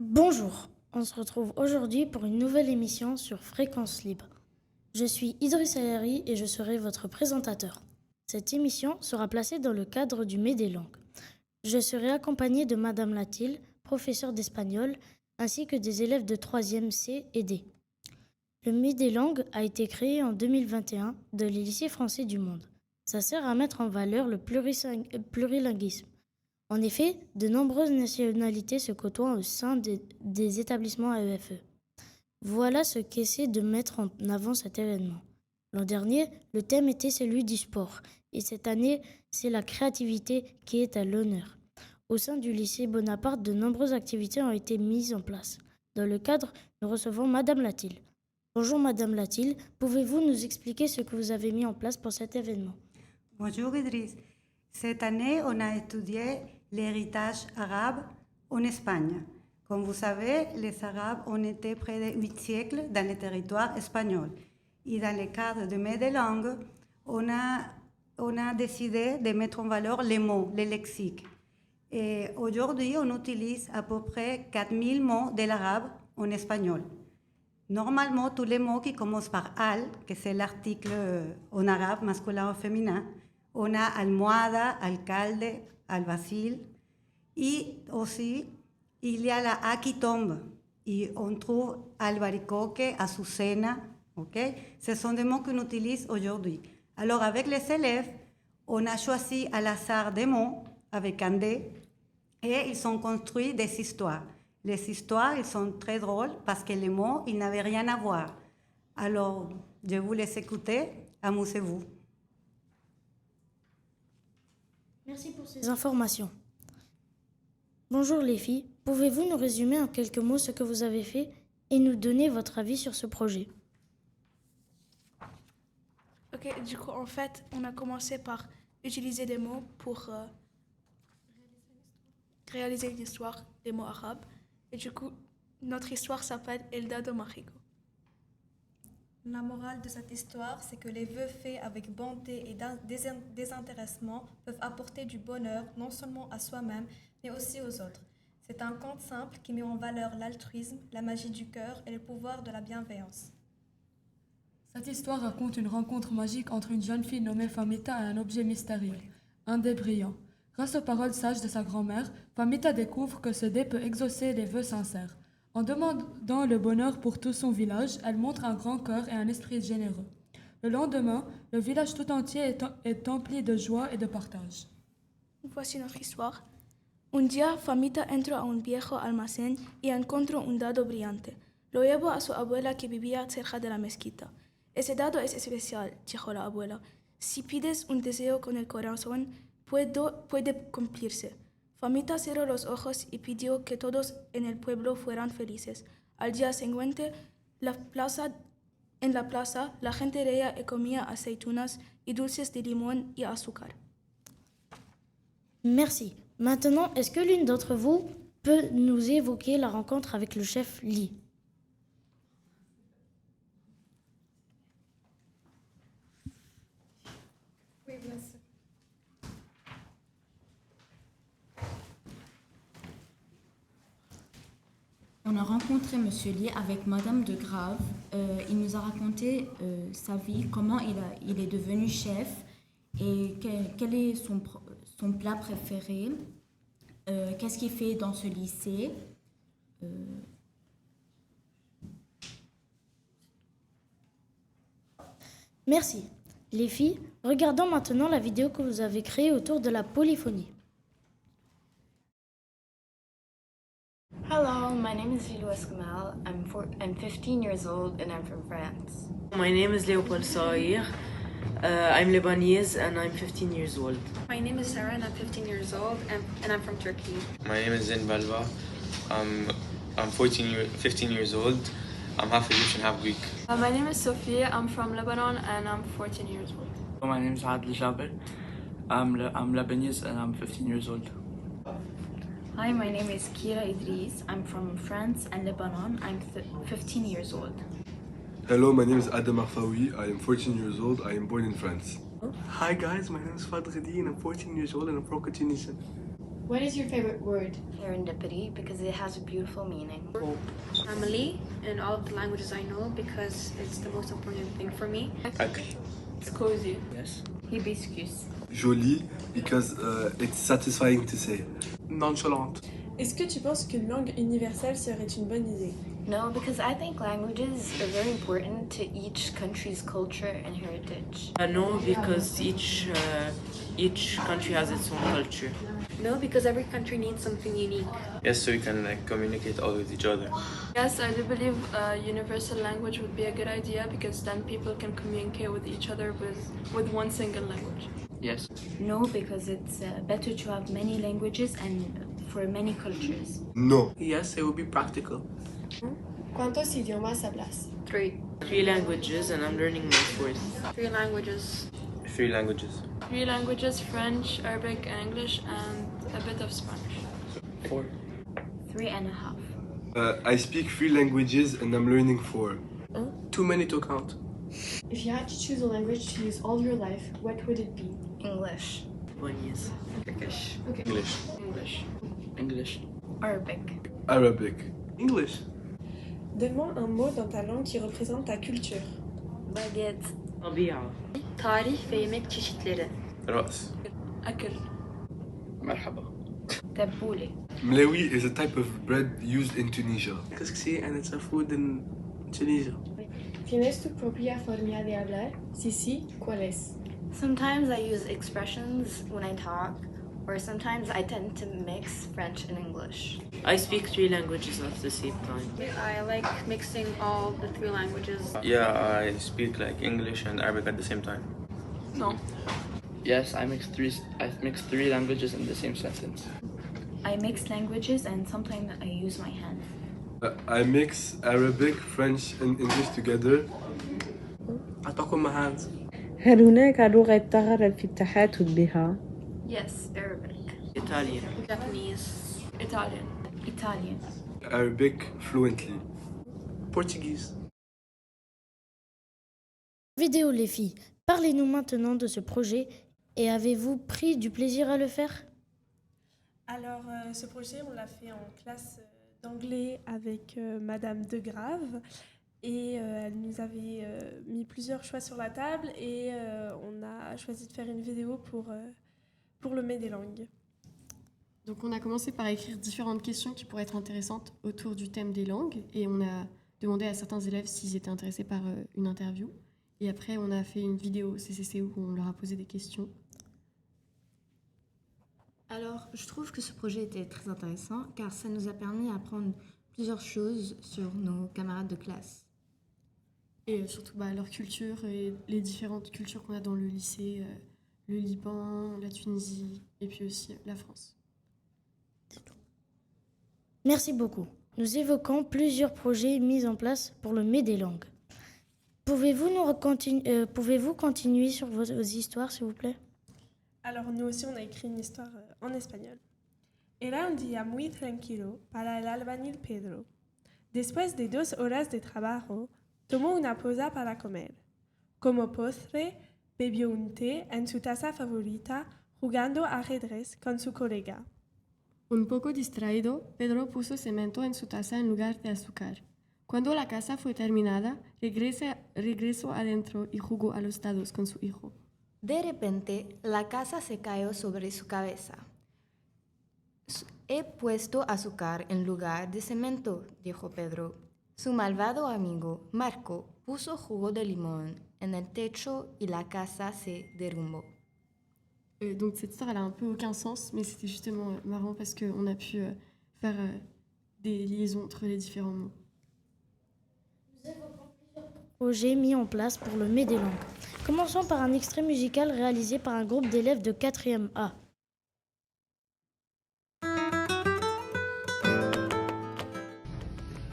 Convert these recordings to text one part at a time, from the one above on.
Bonjour, on se retrouve aujourd'hui pour une nouvelle émission sur Fréquence Libre. Je suis Idriss Ayari et je serai votre présentateur. Cette émission sera placée dans le cadre du Mets des langues. Je serai accompagné de Madame Latil, professeure d'espagnol, ainsi que des élèves de 3e C et D. Le Mets des langues a été créé en 2021 dans les lycées français du monde. Ça sert à mettre en valeur le plurilinguisme. En effet, de nombreuses nationalités se côtoient au sein des établissements AEFE. Voilà ce qu'essaie de mettre en avant cet événement. L'an dernier, le thème était celui du sport, et cette année, c'est la créativité qui est à l'honneur. Au sein du lycée Bonaparte, de nombreuses activités ont été mises en place. Dans le cadre, nous recevons Madame Latil. Bonjour Madame Latil, pouvez-vous nous expliquer ce que vous avez mis en place pour cet événement? Bonjour Idriss. Cette année, on a étudié l'héritage arabe en Espagne. Comme vous savez, les Arabes ont été près de 8 siècles dans le territoire espagnol. Et dans le cadre de Mets des langues, on a décidé de mettre en valeur les mots, les lexiques. Et aujourd'hui, on utilise à peu près 4000 mots de l'arabe en espagnol. Normalement, tous les mots qui commencent par al, que c'est l'article en arabe, masculin ou féminin, on a almohada, alcalde, alguacil. Et aussi, il y a la A qui tombe. Et on trouve albaricoque, azucena. Okay? Ce sont des mots qu'on utilise aujourd'hui. Alors, avec les élèves, on a choisi à hasard des mots avec un D et ils ont construit des histoires. Les histoires, ils sont très drôles parce que les mots, ils n'avaient rien à voir. Alors, je vous laisse écouter. Amusez-vous. Merci pour ces informations. Bonjour les filles, pouvez-vous nous résumer en quelques mots ce que vous avez fait et nous donner votre avis sur ce projet? Ok, du coup, en fait, on a commencé par utiliser des mots pour réaliser une histoire, des mots arabes. Et du coup, notre histoire s'appelle El Dado Mágico. La morale de cette histoire, c'est que les vœux faits avec bonté et désintéressement peuvent apporter du bonheur non seulement à soi-même, mais aussi aux autres. C'est un conte simple qui met en valeur l'altruisme, la magie du cœur et le pouvoir de la bienveillance. Cette histoire raconte une rencontre magique entre une jeune fille nommée Famita et un objet mystérieux, un dé brillant. Grâce aux paroles sages de sa grand-mère, Famita découvre que ce dé peut exaucer les vœux sincères. En demandant le bonheur pour tout son village, elle montre un grand cœur et un esprit généreux. Le lendemain, le village tout entier est empli de joie et de partage. Voici notre histoire. Un día, Famita entra a un viejo almacén y encuentra un dado brillante. Lo lleva a su abuela que vivía cerca de la mezquita. Ese dado es especial, dijo la abuela. Si pides un deseo con el corazón, puede cumplirse. Famita cerró los ojos y pidió que todos en el pueblo fueran felices. Al día siguiente, en la plaza, la gente reía y comía aceitunas y dulces de limón y azúcar. Merci. Maintenant, est-ce que l'une d'entre vous peut nous évoquer la rencontre avec le chef Lee? Oui, bien sûr. On a rencontré M. Lee avec Madame de Grave. Il nous a raconté sa vie, comment il est devenu chef et quel est son plat préféré, qu'est-ce qu'il fait dans ce lycée. Merci. Les filles, regardons maintenant la vidéo que vous avez créée autour de la polyphonie. Hello, my name is Gilou Escamal. I'm 15 years old and I'm from France. My name is Léopold Saïr. I'm Lebanese and I'm 15 years old. My name is Sarah and I'm 15 years old and I'm from Turkey. My name is Zain Balba. I'm 15 years old. I'm half Egyptian, half Greek. My name is Sophia. I'm from Lebanon and I'm 14 years old. My name is Adel Jabel. I'm Lebanese and I'm 15 years old. Hi, my name is Kira Idris. I'm from France and Lebanon. I'm 15 years old. Hello, my name is Adam Arfaoui. I am 14 years old. I am born in France. Hi guys, my name is Fadredi and I'm 14 years old and I'm from Tunisia. What is your favorite word? Serendipity, because it has a beautiful meaning. Family, in all of the languages I know, because it's the most important thing for me. It's cozy. Yes. Hibiscus. Jolie, because it's satisfying to say. Nonchalante. Est-ce que tu penses qu'une langue universelle serait une bonne idée? No, because I think languages are very important to each country's culture and heritage. No, because each country has its own culture. No, because every country needs something unique. Yes, so we can communicate all with each other. Yes, I do believe a universal language would be a good idea because then people can communicate with each other with one single language. Yes. No, because it's better to have many languages and for many cultures. No. Yes, it will be practical. ¿Cuántos idiomas hablas? 3. 3 languages and I'm learning my 4th. 3 languages. 3 languages. 3 languages, French, Arabic, and English, and a bit of Spanish. 4. 3.5. I speak 3 languages and I'm learning 4. Too many to count. If you had to choose a language to use all your life, what would it be? English. Lebanese. Turkish. English. English. English. Arabic. Arabic. English. Donne-moi un mot dans ta langue qui représente ta culture. Baguette. طبيعة. Tarih ve yemek çeşitleri. رأس. أكل. مرحبا. Tabouleh. Mlewi is a type of bread used in Tunisia. Kaskasi and it's a food in Tunisia. ¿Tienes tu propia forma de hablar? Si sí, ¿cuál es? Sometimes I use expressions when I talk, or sometimes I tend to mix French and English. I speak 3 languages at the same time. I like mixing all the 3 languages. Yeah, I speak English and Arabic at the same time. No. Yes, I mix 3 languages in the same sentence. I mix languages and sometimes I use my hands. I mix Arabic, French and English together. I talk with my hands. هل هناك لغة تغرب في التحدث بها؟ Yes, Arabic. Italian. Japanese. Italian. Italian. Arabic fluently. Portuguese. Vidéo les filles, parlez-nous maintenant de ce projet et avez-vous pris du plaisir à le faire? Alors, ce projet, on l'a fait en classe d'anglais avec Madame Degrave et elle nous avait mis plusieurs choix sur la table et on a choisi de faire une vidéo pour le Mai des langues. Donc on a commencé par écrire différentes questions qui pourraient être intéressantes autour du thème des langues et on a demandé à certains élèves s'ils étaient intéressés par une interview. Et après, on a fait une vidéo CCC où on leur a posé des questions. Alors, je trouve que ce projet était très intéressant car ça nous a permis d'apprendre plusieurs choses sur nos camarades de classe. Et surtout leur culture et les différentes cultures qu'on a dans le lycée, le Liban, la Tunisie et puis aussi la France. Merci beaucoup. Nous évoquons plusieurs projets mis en place pour le Mai des langues. Pouvez-vous continuer sur vos histoires, s'il vous plaît? Alors, nous aussi, on a écrit une histoire en espagnol. Era un día muy tranquilo para el albañil Pedro. Después de 2 horas de trabajo, tomó una pausa para comer. Como postre, bebió un té en su taza favorita, jugando ajedrez con su colega. Un poco distraído, Pedro puso cemento en su taza en lugar de azúcar. Cuando la casa fue terminada, regresó adentro y jugó a los dados con su hijo. De repente, la casa se cayó sobre su cabeza. He puesto azúcar en lugar de cemento, dijo Pedro. Su malvado amigo, Marco, puso jugo de limón en el techo y la casa se derrumbó. Donc cette histoire, elle a un peu aucun sens, mais c'était justement marrant parce qu'on a pu faire des liaisons entre les différents mots. Projet mis en place pour le Mai des langues. Commençons par un extrait musical réalisé par un groupe d'élèves de 4e A.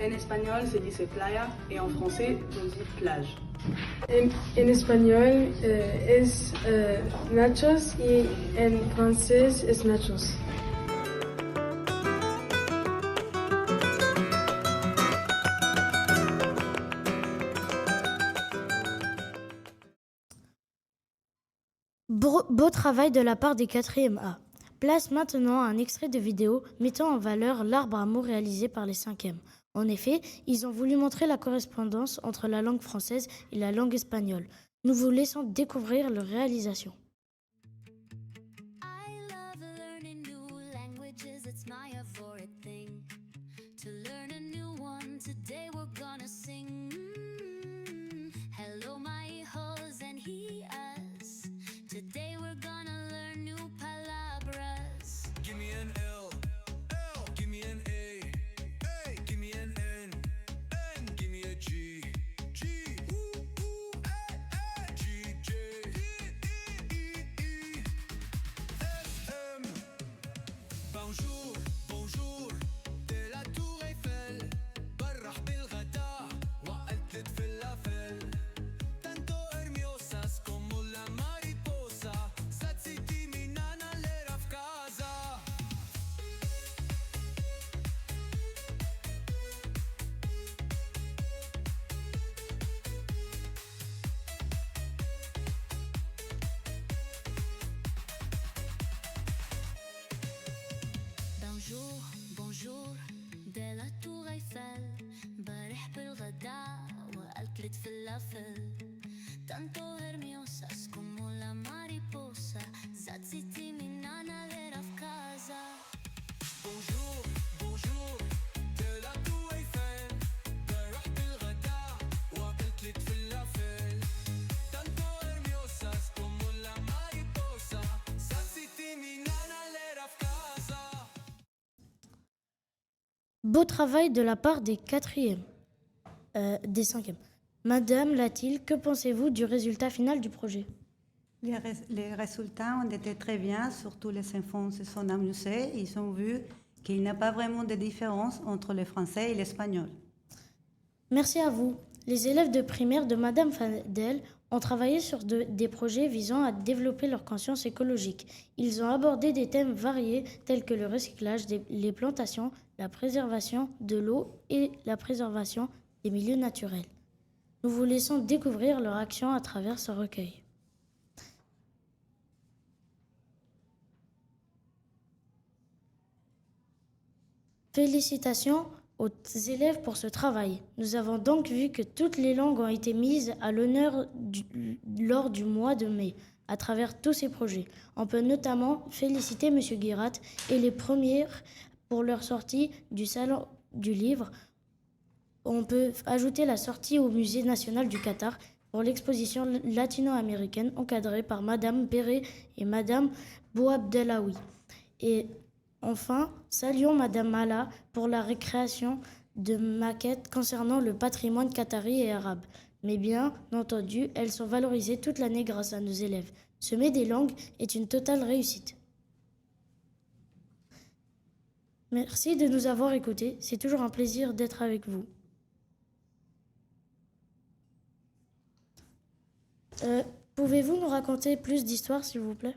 En espagnol se dice playa et en français on dit plage. En espagnol es nachos y en francés es nachos. Beau travail de la part des 4e A. Place maintenant un extrait de vidéo mettant en valeur l'arbre à mots réalisé par les 5e. En effet, ils ont voulu montrer la correspondance entre la langue française et la langue espagnole. Nous vous laissons découvrir leur réalisation. Bonjour, bonjour, de la tour Eiffel برح بالغداء وقت الفلافل tanto hermosas como la mariposa satsiti mi nana lera في casa. Bonjour, bonjour, de la tour Eiffel برح بالغداء وأكلة فلافل tanto hermosas como la mariposa زاتزيتي من أنا ليرة في casa. Bonjour, bonjour, de la tour Eiffel برح بالغداء وأكلة فلافل tanto hermosas como la mariposa satsiti mi nana lera في casa. Beau travail de la part des 4e, des 5e. Madame Latil, que pensez-vous du résultat final du projet? Les résultats ont été très bien, surtout les enfants se sont amusés. Ils ont vu qu'il n'y a pas vraiment de différence entre le français et l'espagnol. Merci à vous. Les élèves de primaire de Madame Fadel ont travaillé sur des projets visant à développer leur conscience écologique. Ils ont abordé des thèmes variés tels que le recyclage, les plantations, la préservation de l'eau et la préservation des milieux naturels. Nous vous laissons découvrir leur action à travers ce recueil. Félicitations aux élèves pour ce travail. Nous avons donc vu que toutes les langues ont été mises à l'honneur lors du mois de mai, à travers tous ces projets. On peut notamment féliciter M. Guirat et les premières pour leur sortie du Salon du Livre. On peut ajouter la sortie au Musée national du Qatar pour l'exposition latino-américaine encadrée par Madame Perret et Madame Bouabdelaoui. Et enfin, saluons Madame Mala pour la récréation de maquettes concernant le patrimoine qatari et arabe. Mais bien entendu, elles sont valorisées toute l'année grâce à nos élèves. Semer des langues est une totale réussite. Merci de nous avoir écoutés. C'est toujours un plaisir d'être avec vous. Pouvez-vous nous raconter plus d'histoires, s'il vous plaît?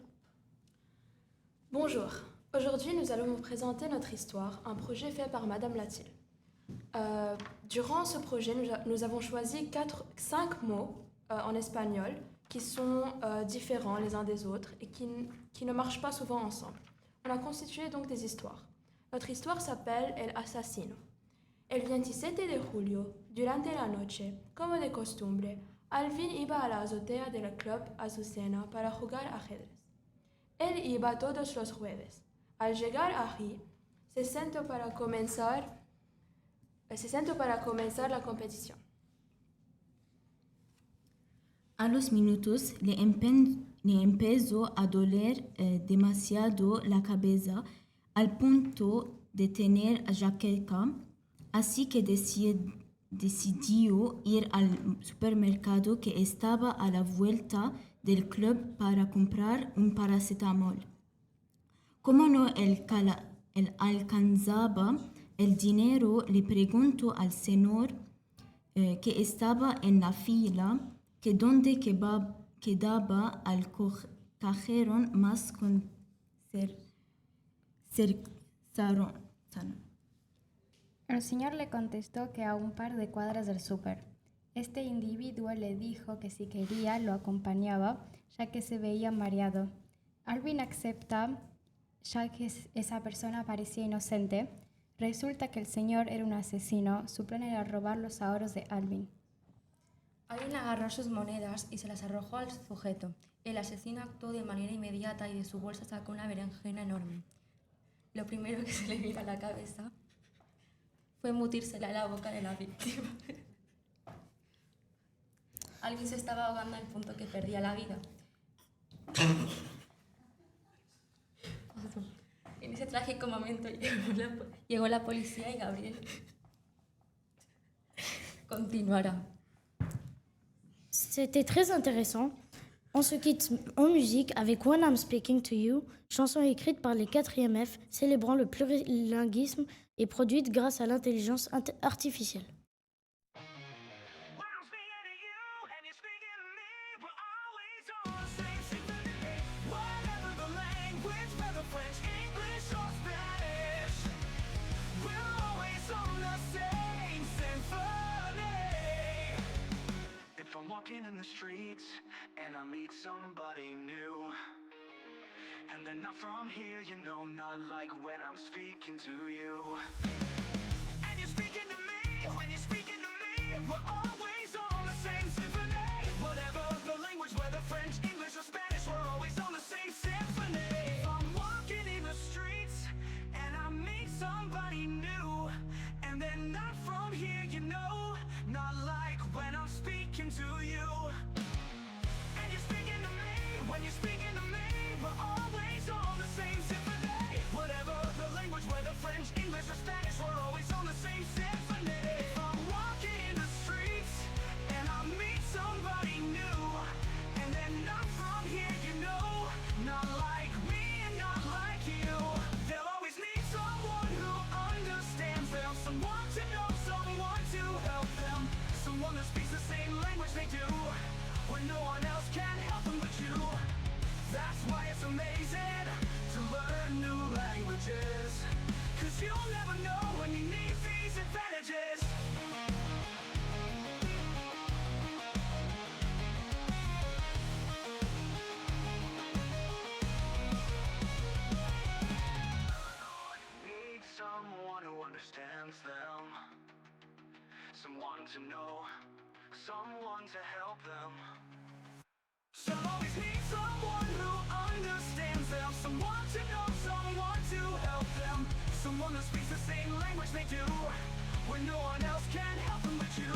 Bonjour. Aujourd'hui, nous allons vous présenter notre histoire, un projet fait par Madame Latil. Durant ce projet, nous avons choisi 5 mots en espagnol qui sont différents les uns des autres et qui ne marchent pas souvent ensemble. On a constitué donc des histoires. Notre histoire s'appelle El Asesino. El 27 de julio, durante la noche, como de costumbre, Alvin iba a la azotea del club Azucena para jugar ajedrez. Él iba todos los jueves. Al llegar allí, se sentó para comenzar la competición. A los minutos le empezó a doler demasiado la cabeza al punto de tener jaqueca, así que decidió ir al supermercado que estaba a la vuelta del club para comprar un paracetamol. Como no él alcanzaba el dinero, le preguntó al señor que estaba en la fila que dónde quedaba al cajero más cercano. El señor le contestó que a un par de cuadras del súper. Este individuo le dijo que si quería lo acompañaba, ya que se veía mareado. Alvin acepta, ya que esa persona parecía inocente. Resulta que el señor era un asesino. Su plan era robar los ahorros de Alvin. Alvin agarró sus monedas y se las arrojó al sujeto. El asesino actuó de manera inmediata y de su bolsa sacó una berenjena enorme. Lo primero que se le vino a la cabeza fue embutírsela a la boca de la víctima. Alvin se estaba ahogando al punto que perdía la vida. En ese trágico momento llegó la policía y Gabriel continuará. C'était très intéressant. On se quitte en musique avec When I'm Speaking to You, chanson écrite par les 4e F, célébrant le plurilinguisme et produite grâce à l'intelligence artificielle. If I'm walking in the streets and I meet somebody new, and they're not from here, you know, not like when I'm speaking to you. And you're speaking to me, when you're speaking to me, we're always on the same symphony. Whatever the language, whether French, English or Spanish, we're always on the same symphony. If I'm walking in the streets and I meet somebody new, and they're not from here, you know, not like when I'm speaking to you. And you're speaking to me, when you're speaking to me, we're always on the same symphony. Whatever the language, whether French, English or Spanish, we're always on the same symphony. If I'm walking in the streets and I meet somebody new, and they're not from here, you know, not like me and not like you, they'll always need someone who understands them, someone to know, someone to help them, someone that speaks the same language they do, when no one else can help them but you. That's why it's amazing to learn new languages, 'cause you'll never know when you need these advantages. Need someone who understands them, someone to know, someone to help them. Some always need someone who understands them, someone to know, someone to help them, someone that speaks the same language they do, when no one else can help them but you.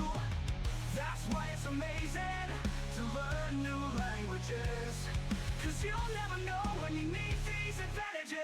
That's why it's amazing to learn new languages, 'cause you'll never know when you need these advantages.